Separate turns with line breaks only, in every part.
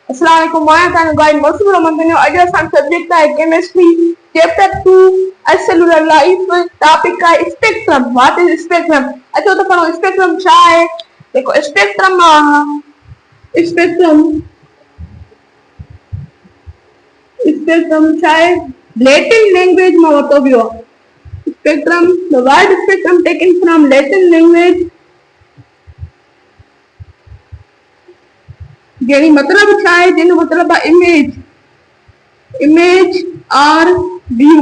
अस्सलाम वालेकुम, मैं तव्हांजो गाइड मौसूम रहमान। अॼु असांजो सब्जेक्ट आहे chemistry, chapter 2 a cellular life. Topic आहे स्पेक्ट्रम। What is spectrum? अचो त पढ़ो स्पेक्ट्रम छा आहे। देखो स्पेक्ट्रम स्पेक्ट्रम स्पेक्ट्रम छा आहे, लैटिन लैंग्वेज में वरितो वियो आहे। Spectrum, the word spectrum taken from Latin language, जहिड़ी मतलब छा आहे, जिन मतलब आहे इमेज और व्यू।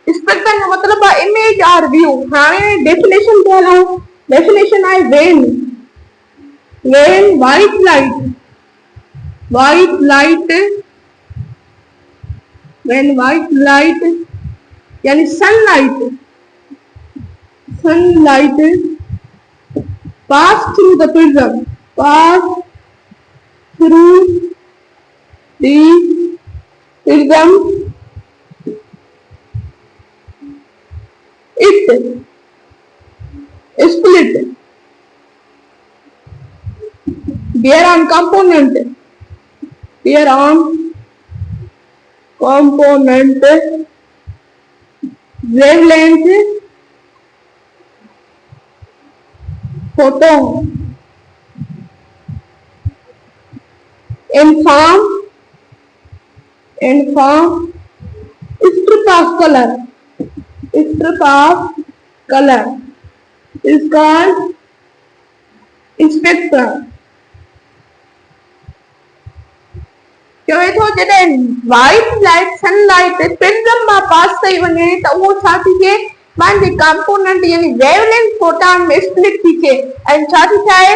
स्पेक्ट्रम जो मतलब आहे इमेज और व्यू। हाणे डेफिनेशन क्या है? डेफिनेशन आहे वेन व्हाइट लाइट यानी sunlight pass through the prism it split bear on component wavelength photon in form strip of color is called spectrum। चवे थो जॾहिं वाइट लाइट सनलाइट प्रिज्म मां पास कई वञे त उहो छा थी थिए, पंहिंजे कंपोनेंट यानी वेवलेंथ फोटॉन में स्प्लिट थी थिए ऐं छा थी ठाहे,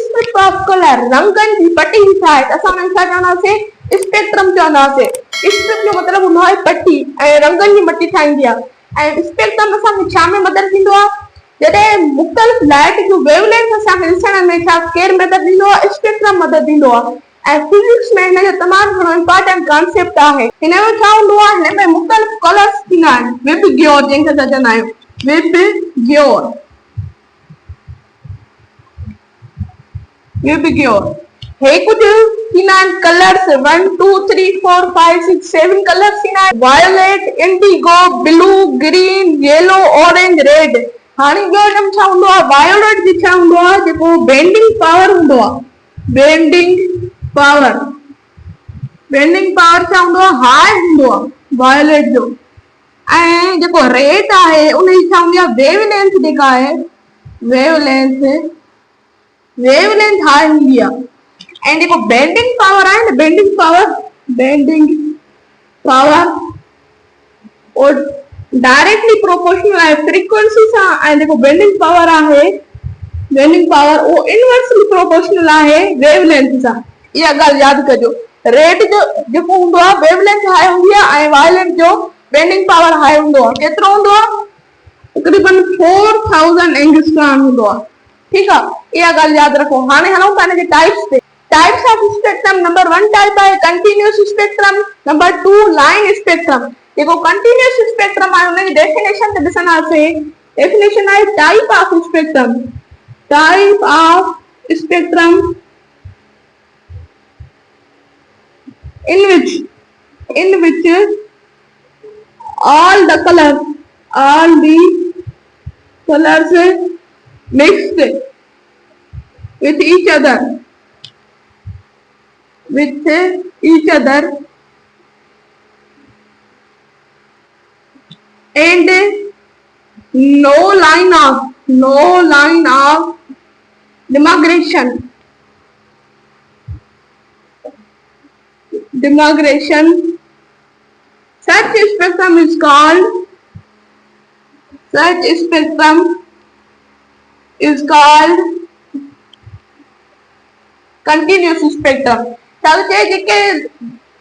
स्ट्रिप ऑफ कलर रंगनि जी पटी थी ठाहे। असां हुनखे छा चवंदासीं? स्पेक्ट्रम चवंदासीं। स्ट्रिप जो मतिलबु हूंदो आहे पटी ऐं रंगनि जी मटी ठाहींदी आहे। ऐं स्पेक्ट्रम असांखे छा में मदद ॾींदो आहे? जॾहिं मुख़्तलिफ़ लाइट जो वेवलेंथ असांखे ॾिसण में छा केरु मदद ॾींदो आहे? स्पेक्ट्रम मदद ॾींदो आहे। ऐं फिजिक्स में हिन जो तमामु घणो इम्पोर्टेंट कॉन्सेप्ट आहे। हिन में छा हूंदो आहे? हिन में मुख़्तलिफ़ कलर्स थींदा आहिनि, विबग्योर जंहिंखे असां चवंदा आहियूं, विबग्योर। हे कुझु थींदा आहिनि कलर्स, 1 2 3 4 5 6 7 कलर्स थींदा आहिनि। Violet, Indigo, blue, green, yellow, orange, red. हाणे ॿियो हिन में छा हूंदो आहे? वायोलेट जी छा हूंदो आहे? जेको बेंडिंग पावर हूंदो आहे, बेंडिंग पावर छा हूंदो आहे? हाई हूंदो आहे वायोलेट जो। ऐं जेको रेड आहे उन जी छा हूंदी आहे? वेवलेंथ जेका आहे वेवलेंथ हाई हूंदी आहे। ऐं जेको बेंडिंग पावर आहे न, बेंडिंग पावर और डायरेक्टली प्रोपोर्शनल आहे फ्रीक्वेंसी सां। ऐं जेको बेंडिंग पावर आहे वो इनवर्सली प्रोपोर्शनल आहे वेवलेंथ सां। इहा ॻाल्हि यादि कजो। रेड जो जेको हूंदो आहे वेवलेंथ हाई हूंदी आहे ऐं वायोलेट जो बेंडिंग पावर हाई हूंदो आहे। केतिरो हूंदो आहे? तक़रीबन 4000 एंगस्ट्रॉम हूंदो आहे। ठीकु आहे, इहा ॻाल्हि यादि रखो। हाणे हलूं था हिनजे टाइप्स ते। Types of spectrum. Number 1 type आहे continuous spectrum. Number 2 line spectrum. जेको कंटिन्यूअस स्पेक्ट्रम आहे हुनजी डेफिनेशन ते ॾिसंदासीं। डेफिनेशन आहे type of spectrum in which all the colors mixed with each other and no line of demarcation. Such spectrum is called continuous spectrum। JK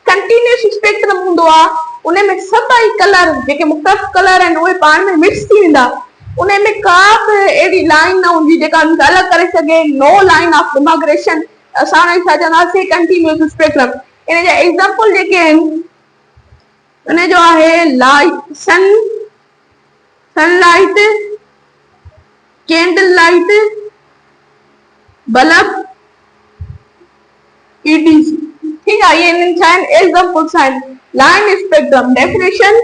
continuous spectrum हूंदो आहे उन में सभई कलर जेके मुख़्तलिफ़ कलर आहिनि उहे पाण में मिक्स थी वेंदा। उन में का बि अहिड़ी लाइन न हूंदी जेका अलॻि करे सघे। No line of demarcation. असां हुनखे छा चवंदासीं? Continuous spectrum. इन जा एग्जांपल जेके आहिनि उन जो आहे sunlight, candle light, bulb, EDC। ठीक है, ये इन्हनि छा आहिनि एग्जाम्पल्स आहिनि। लाइन स्पेक्ट्रम डेफिनेशन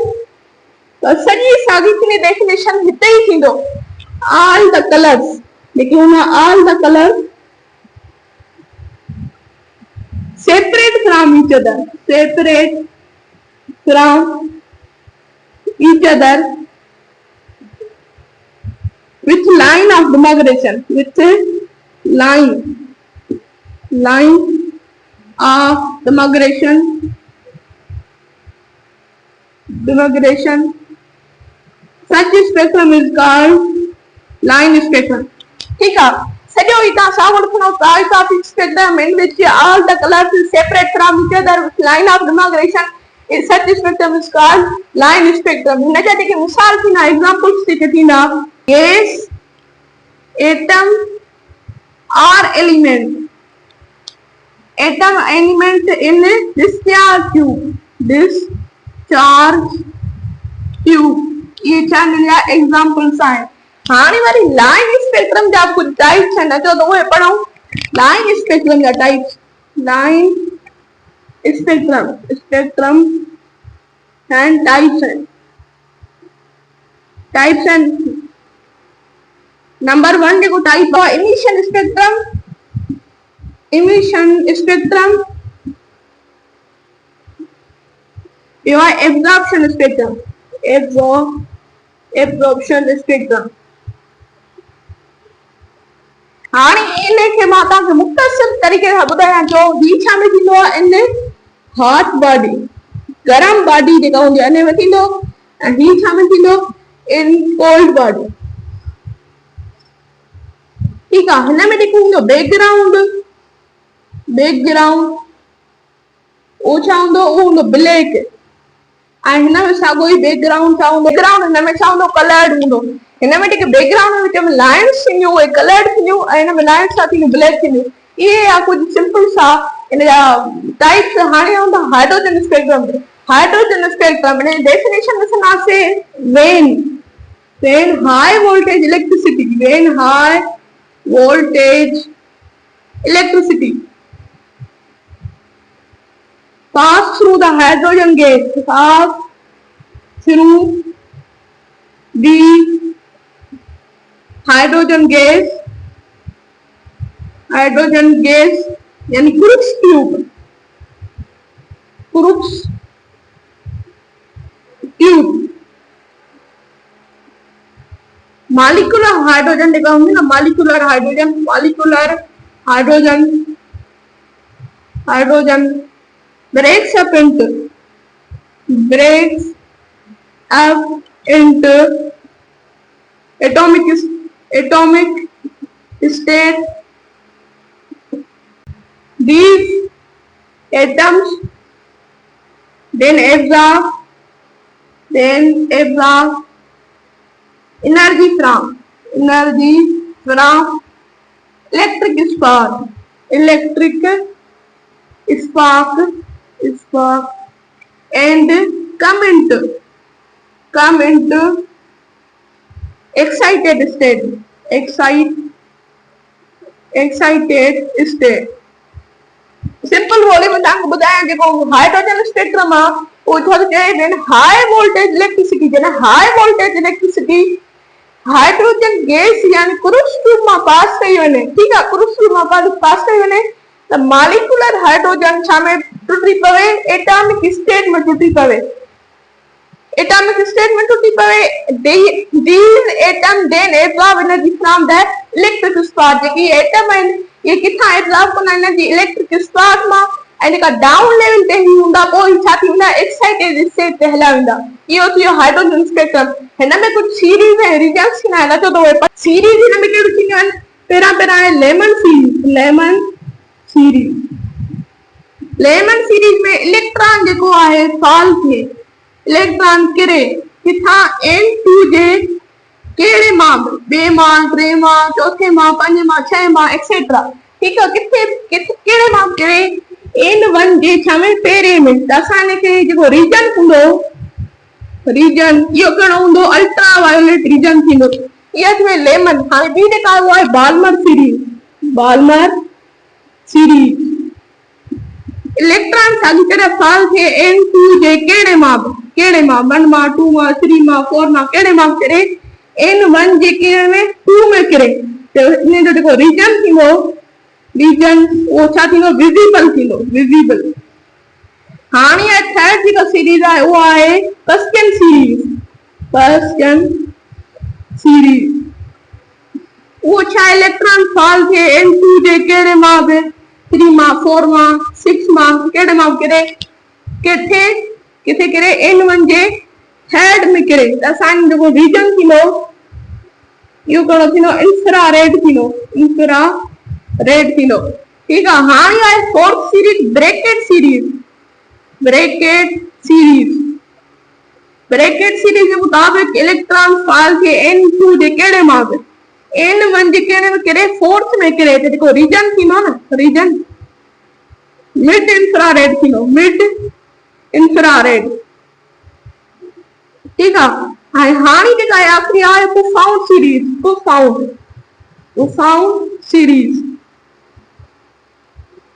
त सॼी साॻी डेफिनेशन हिते ई थींदो। ऑल द कलर्स, जेके हुन all the colours separate from each other, separate from each other with line of demarcation, with line of demarcation, such spectrum is called line spectrum। ठीक है, सॼो ई तव्हां साम्हूं ॾिसंदव type of spectrum in which all the colors is separate from each other with line of demarcation, such spectrum is called line spectrum। हिन जा जेके मिसाल थींदा examples जेके थींदा gas, atom or element, atom element in discharge tube, ये channel examples आहिनि। हाणे worry line spectrum जा कुछ टाइप्स आहिनि, अचो त उहे पढ़ूं। लाइन स्पेक्ट्रम जा types, line spectrum and types आहिनि। नंबर 1 जेको टाइप आहे इमिशन स्पेक्ट्रम, ॿियो आहे एब्जॉर्प्शन स्पेक्ट्रम। हाणे इनखे मां तव्हांखे मुख़्तसर तरीक़े सां ॿुधायां थो। ही छा में थींदो आहे? इन हॉट बॉडी, गरम बॉडी जेका हूंदी आहे इन में थींदो, ऐं ही छा में थींदो? In cold body. ठीक आहे, हिन में जेको हूंदो बैकग्राउंड, उहो छा हूंदो? उहो हूंदो ब्लैक, ऐं हिन में साॻियो ई बैकग्राउंड छा हूंदो? बैकग्राउंड हिन में छा हूंदो? कलर्ड हूंदो। हिन में जेके बैकग्राउंड में विच में लाइन्स थींदियूं उहे कलर्ड थींदियूं, ऐं हिन में लाइन्स छा थींदियूं? ब्लैक थींदियूं। इहे आहे कुझु सिंपल सा इन जा टाइप्स। हाणे हूंदा हाइड्रोजन स्पेक्ट्रम। हाइड्रोजन स्पेक्ट्रम इन डेफिनेशन ॾिसंदासीं। when high voltage electricity pass through the hydrogen gas यानी Crookes tube molecular hydrogen जेका हूंदी न, molecular hydrogen breaks up into atomic state. These atoms then absorb energy from electric spark and come into excited state. Simple volume में तव्हांखे ॿुधायां जेको hydrogen spectrum आहे उहो छा थो चए? when high voltage electricity hydrogen gas यानी क्रूक्स ट्यूब मां पास कई वञे। ठीक आहे, क्रूक्स ट्यूब मां पास कई वञे त मॉलिक्यूलर हाइड्रोजन छा में टुटी पवे? एटॉमिक स्टेट में टुटी पवे। these atom then absorb energy from the electric spark। जेकी एटम आहिनि ये किथां एब्जॉर्ब कंदा एनर्जी? इलेक्ट्रिक स्पार्क मां, ऐं जेका डाउन लेवल ते ही हूंदा पोइ छा थींदा? एक्साइटेड स्टेट ते हलिया वेंदा। इहो थियो हाइड्रोजन स्पेक्ट्रम। हिन में कुझु सीरीज ऐं रीजन्स थींदा आहिनि, अचो त उहे सीरीज हिन में कहिड़ियूं थींदियूं आहिनि? पहिरां आहे लेमन सीरीज में इलेक्ट्रॉन जेको आहे फॉल थिए, इलेक्ट्रॉन किरे किथां? N2 जे कहिड़े मां? ॿिए मां, टे मां, चौथे मां, पंज मां, छह मां एक्सेट्रा। ठीक आहे, कहिड़े मां किरे? N1 जे छा में? पहिरें में। त असां हिनखे जेको रीजन हूंदो, रीजन इहो कहिड़ो हूंदो? अल्ट्रा वायोलेट रीजन थींदो। इहा थी वई लेमन। हाणे ॿी जेका आहे बाल्मर सीरीज। इलेक्ट्रॉन साॻी तरह फाल थे N2 जे कहिड़े मां 1 मां 2 मां 3 मां 4 मां कहिड़े मां किरे N1 जे कहिड़े में 2 में किरे त इन जो जेको रीजन थींदो रीजन उहो छा थींदो विजिबल थींदो विजिबल। हाणे या थर्ड जेको सीरीज आहे उहो आहे कस्कियन सीरीज वो छा इलेक्ट्रॉन फाल थे N2 जे कहिड़े मां बि 3 मां 4 मां 6 मां कहिड़े मां किरे किथे किरे N1 जे हेड में किरे त असांजो जेको रीजन थींदो इहो कहिड़ो थींदो इंफ्रारेड थींदो ठीकु आहे। हाणे आहे फोर्थ सीरीज ब्रैकेट सीरीज के मुताबिक इलेक्ट्रॉन फाल थे N2 जे कहिड़े मां बि N1 जे कहिड़े में किरे फोर्थ में किरे त जेको रीजन थींदो न रीजन मिड इंफ्रारेड थींदो ठीकु आहे। हाणे जेका आहे आख़िरी आहे प्रोफाउंड सीरीज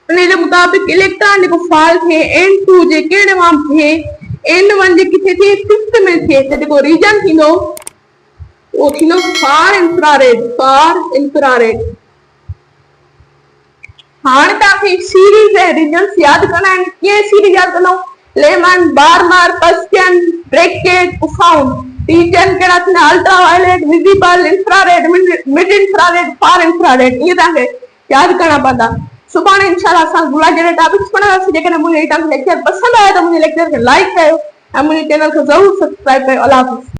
इन जे मुताबिक इलेक्ट्रॉन जेको फाल थे N2 जे कहिड़े मां थिए N1 जे किथे थिए फिफ्थ में थिए त जेको रीजन थींदो वो थींदो फार इंफ्रारेड। हाणे तव्हांखे सीरीज ऐं रीजन्स यादि करणा आहिनि। कीअं सीरीज यादि कंदव लेमन बार्मर कस्कियन ब्रैकेट प्रोफाउंड रीजन कहिड़ा थींदा ultraviolet visible infrared mid infrared far infrared इहे तव्हांखे यादि करणा पवंदा। सुभाणे इंशाल्लाह असां गुलाब जहिड़े टॉपिक्स पढ़ंदासीं। जेकॾहिं मुंहिंजो तव्हांखे लेक्चर पसंदि आयो त मुंहिंजे लेक्चर खे लाइक कयो ऐं मुंहिंजे चैनल खे ज़रूरु सब्सक्राइब कयो। अल्लाह हाफ़िज़।